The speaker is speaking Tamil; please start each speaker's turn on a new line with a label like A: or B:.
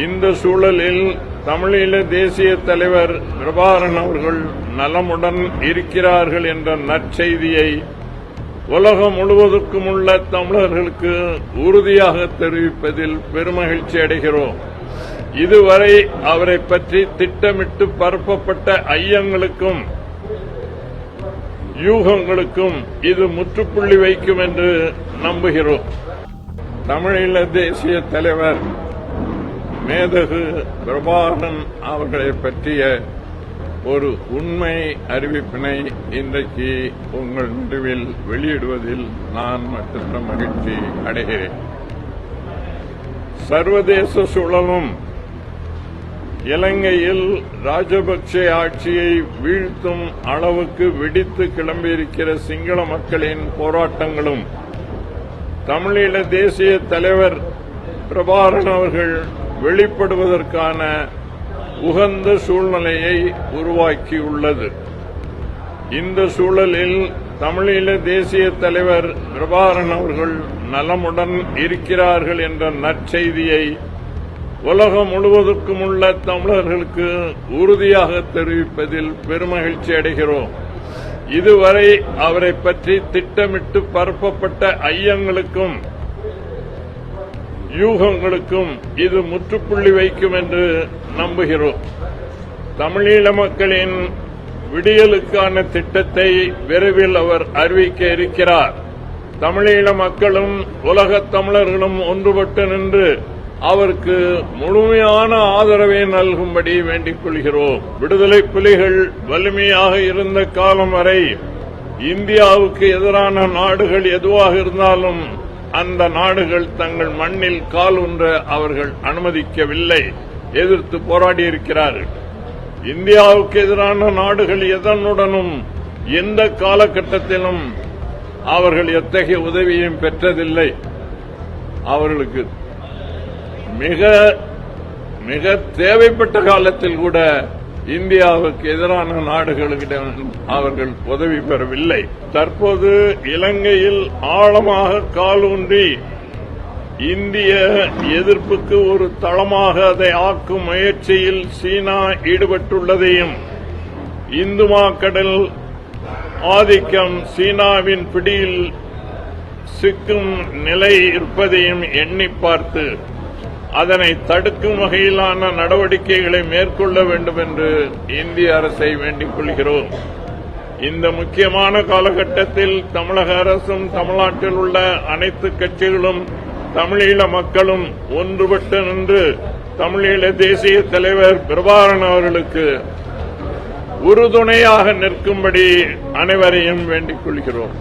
A: இந்த சூழலில் தமிழீழ தேசிய தலைவர் பிரபாகரன் அவர்கள் நலமுடன் இருக்கிறார்கள் என்ற நற்செய்தியை உலகம் முழுவதற்கும் உள்ள தமிழர்களுக்கு உறுதியாக தெரிவிப்பதில் பெருமகிழ்ச்சி அடைகிறோம். இதுவரை அவரை பற்றி திட்டமிட்டு பரப்பப்பட்ட ஐயங்களுக்கும் யூகங்களுக்கும் இது முற்றுப்புள்ளி வைக்கும் என்று நம்புகிறோம். தமிழீழ தேசிய தலைவர் மேதகு பிரபாகரன் அவர்களை பற்றிய ஒரு உண்மை அறிவிப்பினை இன்றைக்கு உங்கள் நடுவில் வெளியிடுவதில் நான் மற்றற்ற மகிழ்ச்சி அடைகிறேன். சர்வதேச சூழலும் இலங்கையில் ராஜபக்ச ஆட்சியை வீழ்த்தும் அளவுக்கு வெடித்து கிளம்பியிருக்கிற சிங்கள மக்களின் போராட்டங்களும் தமிழீழ தேசிய தலைவர் பிரபாகரன் அவர்கள் வெளிப்படுவதற்கான உகந்த சூழ்நிலையை உருவாக்கியுள்ளது. இந்த சூழலில் தமிழீழ தேசிய தலைவர் பிரபாகரன் அவர்கள் நலமுடன் இருக்கிறார்கள் என்ற நற்செய்தியை உலகம் முழுவதற்கும் உள்ள தமிழர்களுக்கு உறுதியாக தெரிவிப்பதில் பெருமகிழ்ச்சி அடைகிறோம். இதுவரை அவரை பற்றி திட்டமிட்டு பரப்பப்பட்ட ஐயங்களுக்கும் யூகங்களுக்கும் இது முற்றுப்புள்ளி வைக்கும் என்று நம்புகிறோம். தமிழீழ மக்களின் விடியலுக்கான திட்டத்தை விரைவில் அவர் அறிவிக்க இருக்கிறார். தமிழீழ மக்களும் உலகத் தமிழர்களும் ஒன்றுபட்டு நின்று அவருக்கு முழுமையான ஆதரவை நல்கும்படி வேண்டிக் கொள்கிறோம். விடுதலை புலிகள் வலிமையாக இருந்த காலம் வரை இந்தியாவுக்கு எதிரான நாடுகள் எதுவாக இருந்தாலும் அந்த நாடுகள் தங்கள் மண்ணில் கால் ஊன்ற அவர்கள் அனுமதிக்கவில்லை, எதிர்த்து போராடியிருக்கிறார்கள். இந்தியாவுக்கு எதிரான நாடுகள் எதனுடனும் எந்த காலகட்டத்திலும் அவர்கள் எத்தகைய உதவியும் பெற்றதில்லை. அவர்களுக்கு மிக மிக தேவைப்பட்ட காலத்தில் கூட இந்தியாவுக்கு எதிரான நாடுகளிடம் அவர்கள் உதவி பெறவில்லை. தற்போது இலங்கையில் ஆழமாக காலூன்றி இந்திய எதிர்ப்புக்கு ஒரு தளமாக அதை ஆக்கும் முயற்சியில் சீனா ஈடுபட்டுள்ளதையும் இந்து மாக்கடல் ஆதிக்கம் சீனாவின் பிடியில் சிக்கும் நிலை இருப்பதையும் எண்ணி பார்த்து அதனை தடுக்கும் வகையிலான நடவடிக்கைகளை மேற்கொள்ள வேண்டும் என்று இந்திய அரசை வேண்டிக் கொள்கிறோம். இந்த முக்கியமான காலகட்டத்தில் தமிழக அரசும் தமிழ்நாட்டில் உள்ள அனைத்து கட்சிகளும் தமிழீழ மக்களும் ஒன்றுபட்டு நின்று தமிழீழ தேசிய தலைவர் பிரபாகரன் அவர்களுக்கு உறுதுணையாக நிற்கும்படி அனைவரையும் வேண்டிக் கொள்கிறோம்.